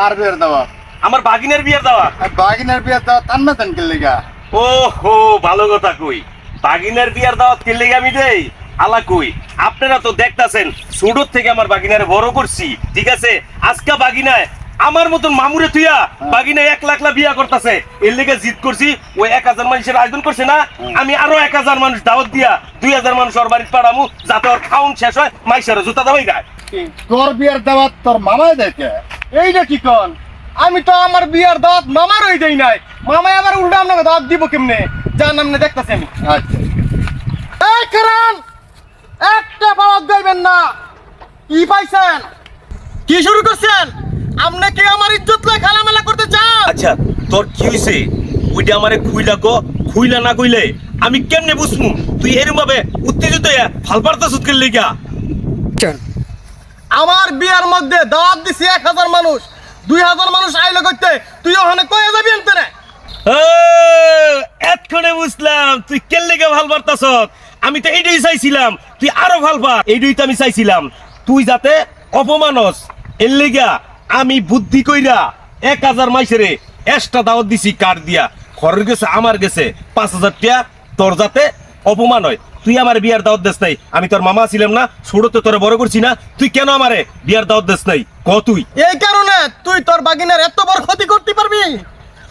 কার বিয়ের দাওয়াত? আমার বাগিনের বিয়ের দাওয়াত। বাগিনার বিয়ের দাওয়াত টান না টান কিনলে গা? ও হো, ভালো কথা কই। বাগিনের বিয়ের দাওয়াত কিনলে আমি দেই আলা কই। আপনারা তো দেখতাছেন ছোট থেকে আমার বাগিনারে বড় করছি, ঠিক আছে? আজকা বাগিনায় আমার মতন মামুরে তুইয়া বাগিনা 1 লাখ বিয়া করতেছে, এর লেগে জিত করছি। ওই 1000 মানুষের আয়োজন করছে না, আমি আরো 1000 মানুষ দাওয়াত দিয়া 2000 মানুষ ওর বাড়িতে পাঠামু, যাতে ওর খাউন শেষ হয়, মাইশারে জুতা দাবাই গায়। তোর বিয়ের দাওয়াত তোর মামাই দেখে? এইটা কি কন? আমি তো আমার বিয়ের দাওয়াত মামারই দেই নাই, মামাই আবার উল্টা আপনাকে দাওয়াত দিব কেমনে? যার নামনে দেখতাছি আমি। আচ্ছা এই কারণ একটা দাওয়াত দেবেন না। কি পাইছেন? কি শুরু করছেন? আপনি কি আমার ইজ্জত লয় খেলামেলা করতে চান? আচ্ছা, তোর কি হইছে? ওইটা আমারে খুইলা কো, খুইলা না কইলে আমি কেমনে বুঝমু তুই এরকম ভাবে উত্তেজিত হয়ে ফাল পারতাছিস কেন লিগা? আমার বিয়ার মধ্যে দাওয়াত দিছি 1000 মানুষ, 2000 মানুষ আইলো করতে, তুই ওখানে কয়ে যাবি আনতে না? ও, এতক্ষণে বুঝলাম তুই কেন লিগা ভাল পারতাছ। আমি তো এইটাই চাইছিলাম, তুই আরো ভাল পার। এইটাই তো আমি চাইছিলাম, তুই যাতে অপমানস। এর লিগা আমি বুদ্ধি কইরা 1000 মাইসেরে এক্সট্রা দাওয়াত দিছি কার্ড দিয়া। খরচ গেছে আমার গেছে 5000 টাকা, তোর যাতে অপমান হয়। তুই আমার বিয়ার দাওয়াত দেস নাই, আমি তোর মামা ছিলাম না, ছোটতে তোরে বড় করছি না, তুই কেন আমারে বিয়ার দাওয়াত দেস নাই ক তুই? এই কারণে তুই তোর বাগিনার এত বড় ক্ষতি করতে পারবি?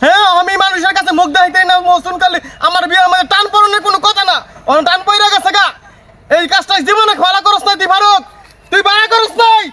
হ্যাঁ, আমি মানুষের কাছে মুখ দেখাইতেই না মৌসুম কালে আমার বিয়ার মানে টান পড়নের কোনো কথা না, টান পইরা গেছে গা। এই কাজটা জীবনে খেলা করস নাই তুই ফারুক, তুই বায়া করস নাই।